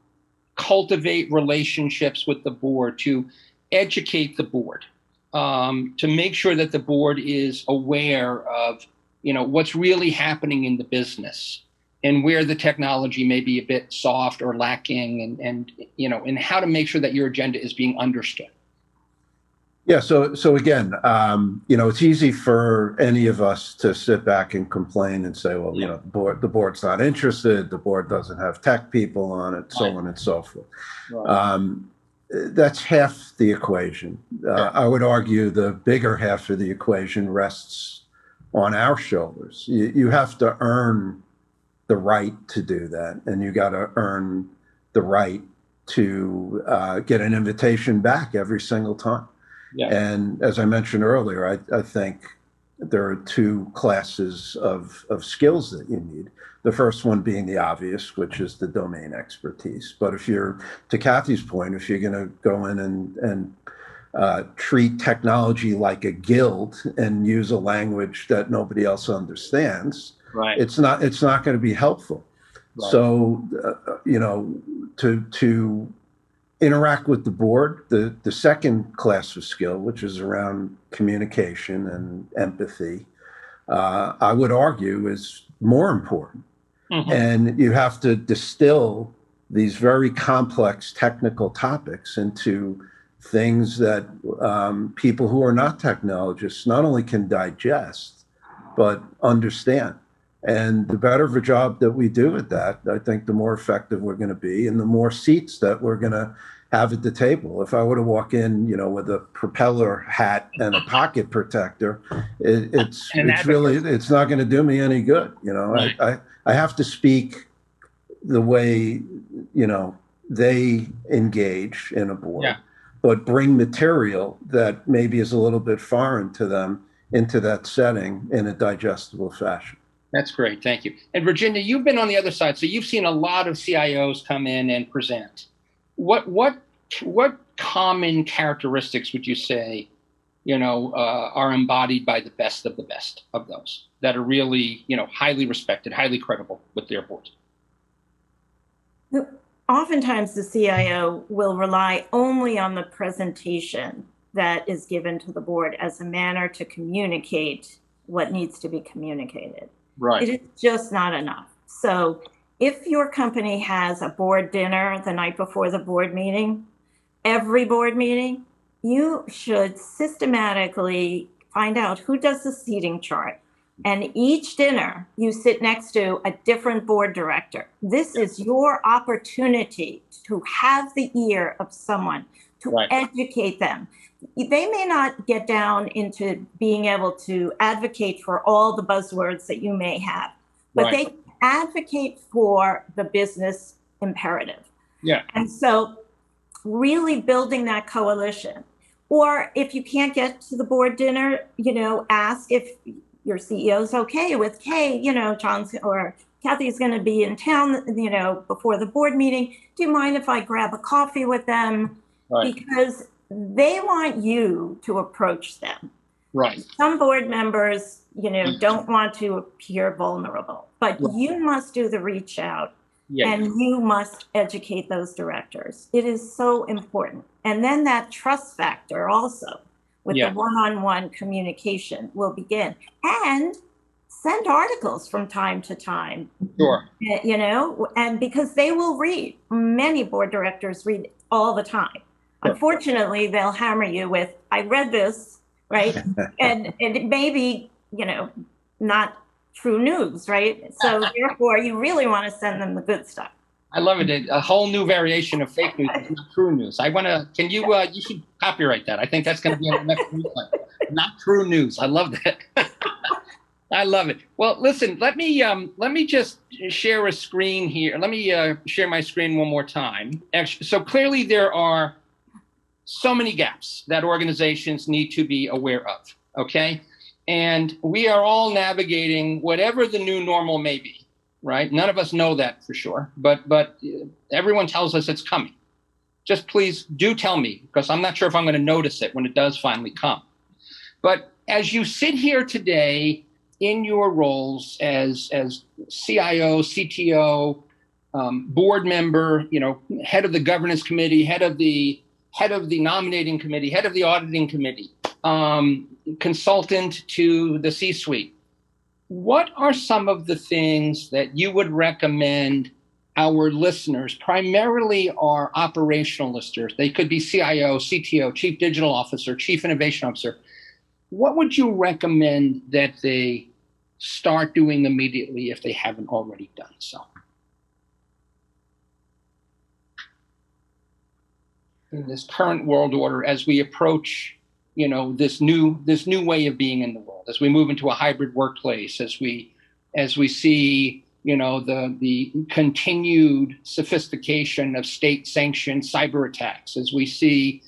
cultivate relationships with the board, to educate the board, to make sure that the board is aware of what's really happening in the business and where the technology may be a bit soft or lacking, and how to make sure that your agenda is being understood? Yeah. So again, it's easy for any of us to sit back and complain and say, well, the board's not interested, the board doesn't have tech people on it, so on and so forth. Right. That's half the equation. I would argue the bigger half of the equation rests on our shoulders. You have to earn the right to do that, and you got to earn the right to get an invitation back every single time. Yeah. And as I mentioned earlier, I think there are two classes of skills that you need. The first one being the obvious, which is the domain expertise. But if you're, to Cathy's point, if you're going to go in and treat technology like a guild and use a language that nobody else understands, right, it's not going to be helpful. Right. So, to interact with the board, the second class of skill, which is around communication and empathy, I would argue is more important. Mm-hmm. And you have to distill these very complex technical topics into things that people who are not technologists not only can digest, but understand. And the better of a job that we do at that, I think the more effective we're going to be and the more seats that we're going to have at the table. If I were to walk in, with a propeller hat and a pocket protector, it's not going to do me any good. Right. I have to speak the way, they engage in a board, but bring material that maybe is a little bit foreign to them into that setting in a digestible fashion. That's great. Thank you. And Virginia, you've been on the other side, so you've seen a lot of CIOs come in and present. What common characteristics would you say, are embodied by the best of those that are really, highly respected, highly credible with their boards? Oftentimes the CIO will rely only on the presentation that is given to the board as a manner to communicate what needs to be communicated. Right. It is just not enough. So if your company has a board dinner the night before the board meeting, every board meeting, you should systematically find out who does the seating chart. And each dinner, you sit next to a different board director. This is your opportunity to have the ear of someone, to educate them. They may not get down into being able to advocate for all the buzzwords that you may have, but they advocate for the business imperative. Yeah. And so really building that coalition. Or if you can't get to the board dinner, ask if your CEO is okay with, hey, John's or Cathy's going to be in town, before the board meeting. Do you mind if I grab a coffee with them? Right. Because they want you to approach them. Right. Some board members, don't want to appear vulnerable, but you must do the reach out. Yeah. And you must educate those directors. It is so important. And then that trust factor also with the one-on-one communication will begin. And send articles from time to time. Sure. And because they will read. Many board directors read all the time. Sure. Unfortunately, they'll hammer you with, I read this, right? and it may be, not true news, right? So therefore, you really want to send them the good stuff. I love it. A whole new variation of fake news is not true news. Can you, you should copyright that. I think that's going to be on the next newsletter. Not true news. I love that. I love it. Well, listen, let me just share a screen here. Let me share my screen one more time. Actually, so clearly there are so many gaps that organizations need to be aware of, okay? And we are all navigating whatever the new normal may be, right? None of us know that for sure, but everyone tells us it's coming. Just please do tell me, because I'm not sure if I'm going to notice it when it does finally come. But as you sit here today in your roles as CIO, CTO, board member, head of the governance committee, head of the nominating committee, head of the auditing committee, consultant to the C-suite. What are some of the things that you would recommend our listeners, primarily our operational listeners? They could be CIO, CTO, Chief Digital Officer, Chief Innovation Officer. What would you recommend that they start doing immediately if they haven't already done so? In this current world order, as we approach this new way of being in the world, as we move into a hybrid workplace, as we see the continued sophistication of state-sanctioned cyber attacks, as we see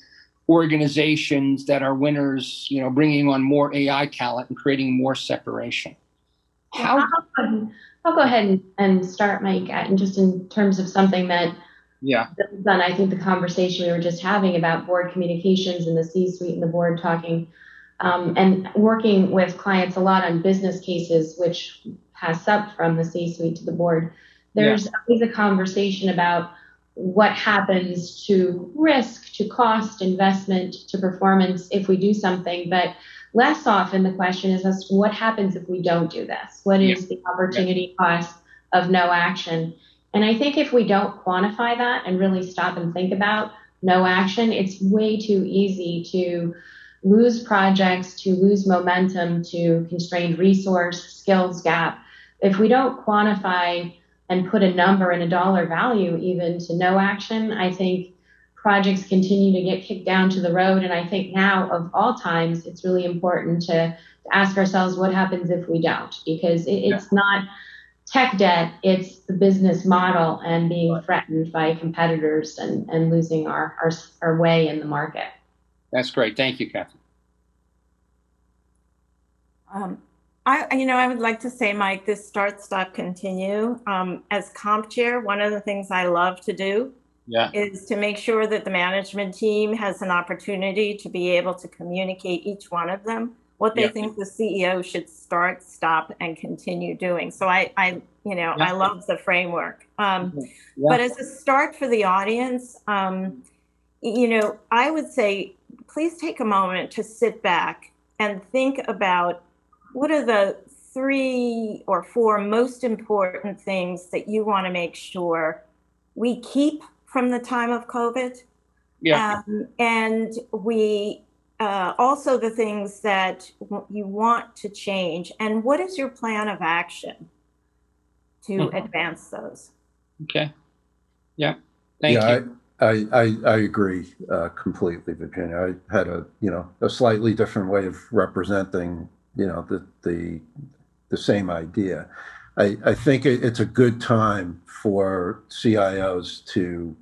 organizations that are winners, bringing on more AI talent and creating more separation. I'll go ahead and start, Mike, and just in terms of something that builds on, I think, the conversation we were just having about board communications and the C-suite and the board talking, and working with clients a lot on business cases, which pass up from the C-suite to the board. There's always a conversation about what happens to risk, to cost, investment, to performance if we do something, but less often the question is what happens if we don't do this? What is the opportunity cost of no action? And I think if we don't quantify that and really stop and think about no action, it's way too easy to lose projects, to lose momentum, to constrained resource, skills gap. If we don't quantify and put a number and a dollar value even to no action, I think projects continue to get kicked down to the road. And I think now of all times, it's really important to ask ourselves what happens if we don't, because it's not tech debt, it's the business model and being threatened by competitors and losing our way in the market. That's great. Thank you, Cathy. I would like to say, Mike, this start, stop, continue. As comp chair, one of the things I love to do is to make sure that the management team has an opportunity to be able to communicate each one of them what they think the CEO should start, stop, and continue doing. So I love the framework. But as a start for the audience, I would say, please take a moment to sit back and think about what are the 3 or 4 most important things that you want to make sure we keep from the time of COVID. And we also the things that you want to change, and what is your plan of action to advance those? Okay. Yeah. Thank you. I agree completely, Virginia. I had a slightly different way of representing the same idea. I think it's a good time for CIOs to,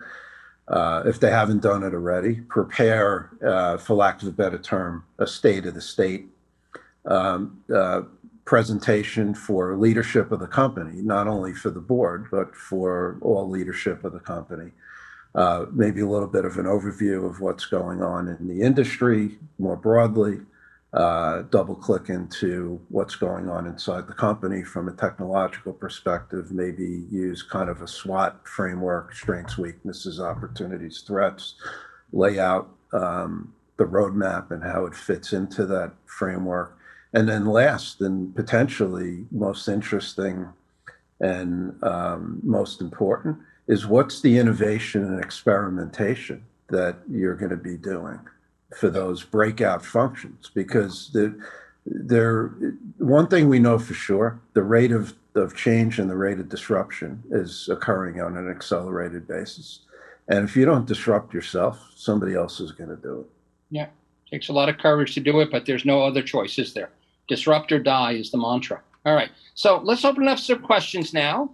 if they haven't done it already, prepare, for lack of a better term, a state of the state um, uh, presentation for leadership of the company, not only for the board, but for all leadership of the company. Maybe a little bit of an overview of what's going on in the industry more broadly, double click into what's going on inside the company from a technological perspective, maybe use kind of a SWOT framework, strengths, weaknesses, opportunities, threats, lay out the roadmap and how it fits into that framework. And then last and potentially most interesting and most important is what's the innovation and experimentation that you're going to be doing for those breakout functions? Because one thing we know for sure, the rate of change and the rate of disruption is occurring on an accelerated basis. And if you don't disrupt yourself, somebody else is going to do it. Yeah, takes a lot of courage to do it, but there's no other choice, is there? Disrupt or die is the mantra. All right, so let's open up some questions now,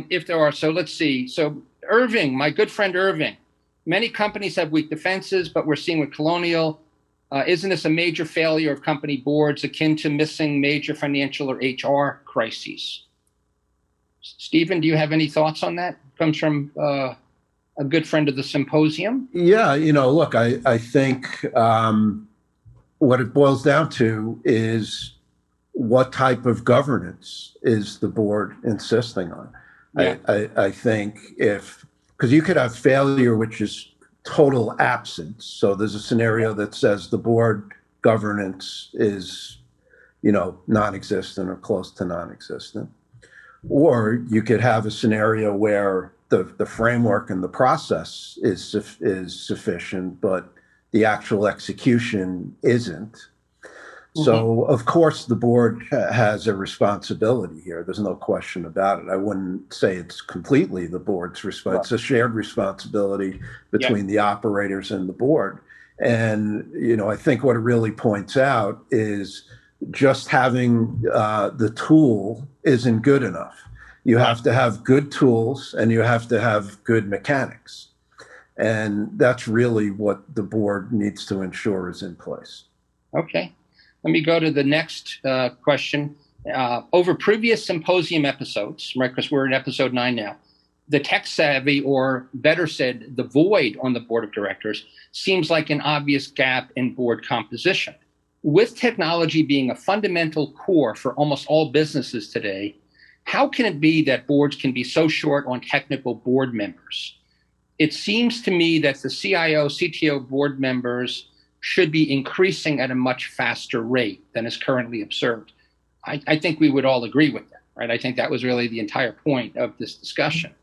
if there are. So let's see. So Irving, my good friend Irving, many companies have weak defenses, but we're seeing with Colonial, isn't this a major failure of company boards akin to missing major financial or HR crises? Stephen, do you have any thoughts on that? Comes from a good friend of the Symposium. Yeah, look, I think what it boils down to is what type of governance is the board insisting on? Yeah. I think because you could have failure, which is total absence. So there's a scenario that says the board governance is, non-existent or close to non-existent. Or you could have a scenario where the framework and the process is sufficient, but the actual execution isn't. So, of course, the board has a responsibility here. There's no question about it. I wouldn't say it's completely the board's responsibility. It's a shared responsibility between the operators and the board. And, I think what it really points out is just having the tool isn't good enough. You have to have good tools and you have to have good mechanics. And that's really what the board needs to ensure is in place. Okay. Let me go to the next question. Over previous Symposium episodes, right, because we're in episode 9 now, the tech savvy, or better said, the void on the board of directors, seems like an obvious gap in board composition. With technology being a fundamental core for almost all businesses today, how can it be that boards can be so short on technical board members? It seems to me that the CIO, CTO board members should be increasing at a much faster rate than is currently observed. I think we would all agree with that, right? I think that was really the entire point of this discussion.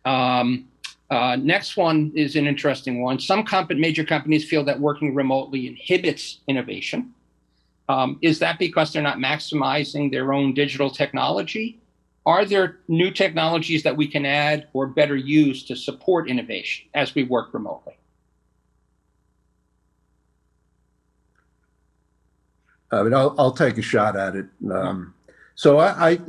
Next one is an interesting one. Some major companies feel that working remotely inhibits innovation. Is that because they're not maximizing their own digital technology? Are there new technologies that we can add or better use to support innovation as we work remotely? I'll take a shot at it. So I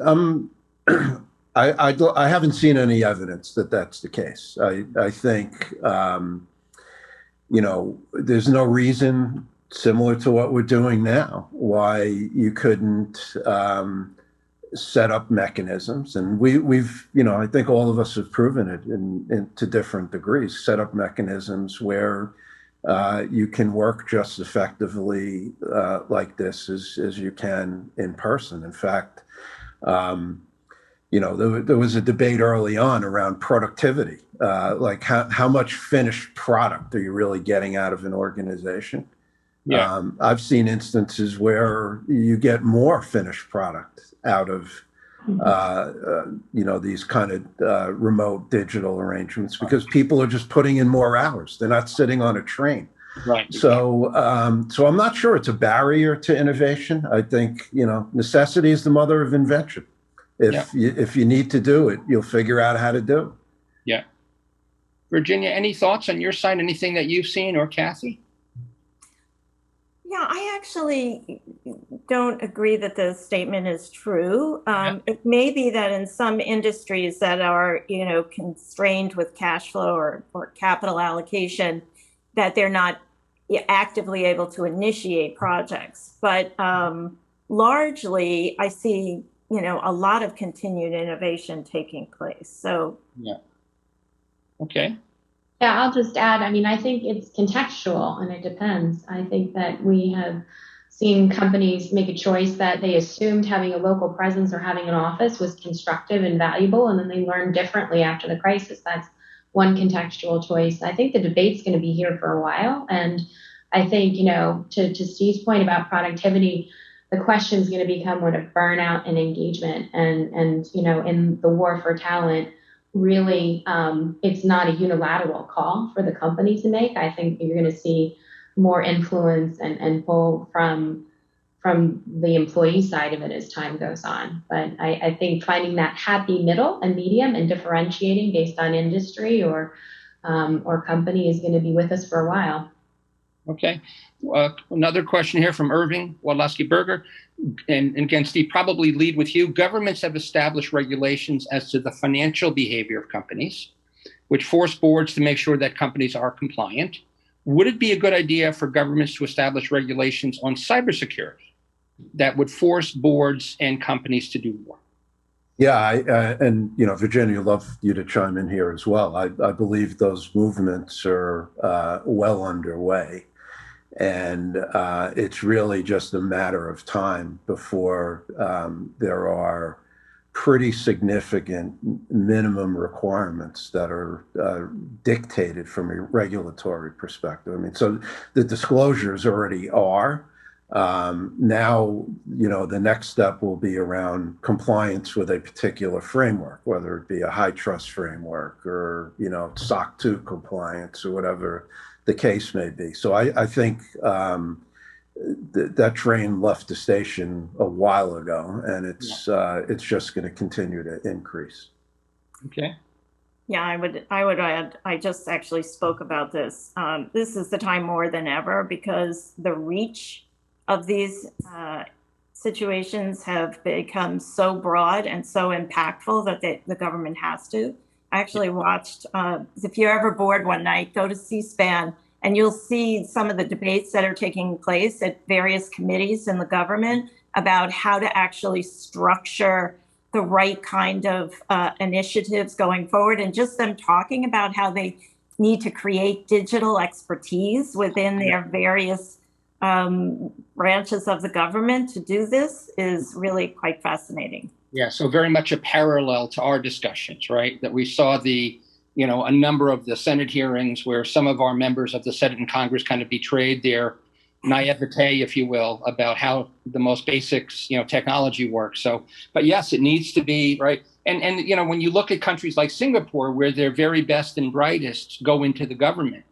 haven't seen any evidence that that's the case. I think there's no reason, similar to what we're doing now, why you couldn't set up mechanisms, and we've I think all of us have proven it to different degrees. Set up mechanisms where you can work just as effectively like this as you can in person. In fact, there was a debate early on around productivity, like how much finished product are you really getting out of an organization? Yeah. I've seen instances where you get more finished product out of these kind of remote digital arrangements because people are just putting in more hours. They're not sitting on a train. Right. So I'm not sure it's a barrier to innovation. I think, necessity is the mother of invention. If you need to do it, you'll figure out how to do it. Yeah. Virginia, any thoughts on your side? Anything that you've seen, or Cathy? Yeah, I actually don't agree that the statement is true. It may be that in some industries that are, constrained with cash flow or capital allocation, that they're not actively able to initiate projects. But largely, I see, a lot of continued innovation taking place. So, yeah. Okay. Yeah, I'll just add, I think it's contextual and it depends. I think that we have seen companies make a choice that they assumed having a local presence or having an office was constructive and valuable, and then they learned differently after the crisis. That's one contextual choice. I think the debate's going to be here for a while. And I think, to Steve's point about productivity, the question is going to become one of burnout and engagement. And in the war for talent, really, it's not a unilateral call for the company to make. I think you're going to see more influence and pull from the employee side of it as time goes on. But I think finding that happy middle and medium and differentiating based on industry or company is going to be with us for a while. Okay. Another question here from Irving Wadlowski-Berger. And again, Steve, probably lead with you. Governments have established regulations as to the financial behavior of companies, which force boards to make sure that companies are compliant. Would it be a good idea for governments to establish regulations on cybersecurity that would force boards and companies to do more? Yeah, and Virginia, love you to chime in here as well. I believe those movements are well underway, and it's really just a matter of time before there are pretty significant minimum requirements that are dictated from a regulatory perspective. So the disclosures already are. Now, the next step will be around compliance with a particular framework, whether it be a high trust framework or, SOC 2 compliance or whatever the case may be. So I think that train left the station a while ago, and it's just going to continue to increase. Okay. Yeah, I would add, I just actually spoke about this. This is the time more than ever because the reach of these situations have become so broad and so impactful that the government has to. I actually watched, if you're ever bored one night, go to C-SPAN and you'll see some of the debates that are taking place at various committees in the government about how to actually structure the right kind of initiatives going forward, and just them talking about how they need to create digital expertise within their various branches of the government to do this is really quite fascinating. Yeah, so very much a parallel to our discussions, right? That we saw a number of the Senate hearings where some of our members of the Senate and Congress kind of betrayed their naivete, if you will, about how the most basics, technology works. So, but yes, it needs to be, right? And when you look at countries like Singapore, where their very best and brightest go into the government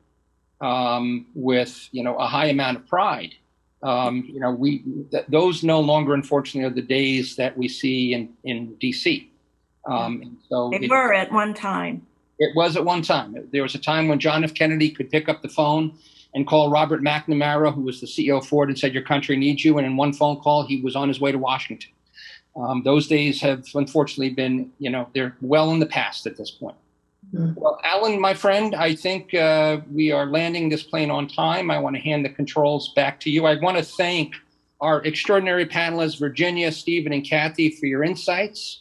with, a high amount of pride, those no longer, unfortunately, are the days that we see in DC. So they were at one time. It was at one time. There was a time when John F. Kennedy could pick up the phone and call Robert McNamara, who was the CEO of Ford, and said, "Your country needs you." And in one phone call, he was on his way to Washington. Those days have unfortunately been, they're well in the past at this point. Mm-hmm. Well, Alan, my friend, I think we are landing this plane on time. I want to hand the controls back to you. I want to thank our extraordinary panelists, Virginia, Stephen, and Cathy, for your insights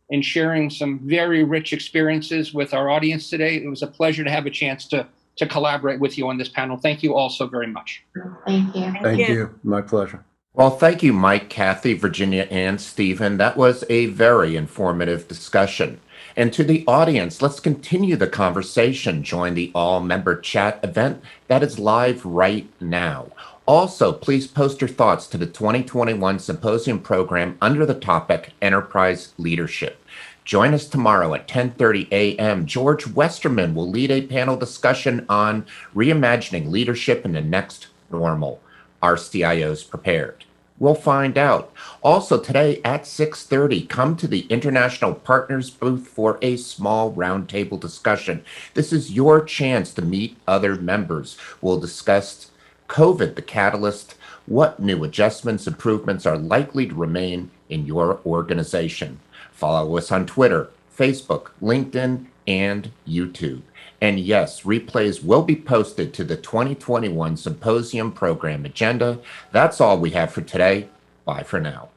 and sharing some very rich experiences with our audience today. It was a pleasure to have a chance to collaborate with you on this panel. Thank you all so very much. Thank you. Thank you. My pleasure. Well, thank you, Mike, Cathy, Virginia, and Stephen. That was a very informative discussion. And to the audience, let's continue the conversation. Join the all-member chat event that is live right now. Also, please post your thoughts to the 2021 Symposium program under the topic Enterprise Leadership. Join us tomorrow at 10:30 a.m. George Westerman will lead a panel discussion on reimagining leadership in the next normal. Are CIOs prepared? We'll find out. Also today at 6:30, come to the International Partners booth for a small roundtable discussion. This is your chance to meet other members. We'll discuss COVID, the catalyst what new adjustments, improvements are likely to remain in your organization. Follow us on Twitter, Facebook, LinkedIn, and YouTube. And yes, replays will be posted to the 2021 Symposium program agenda. That's all we have for today. Bye for now.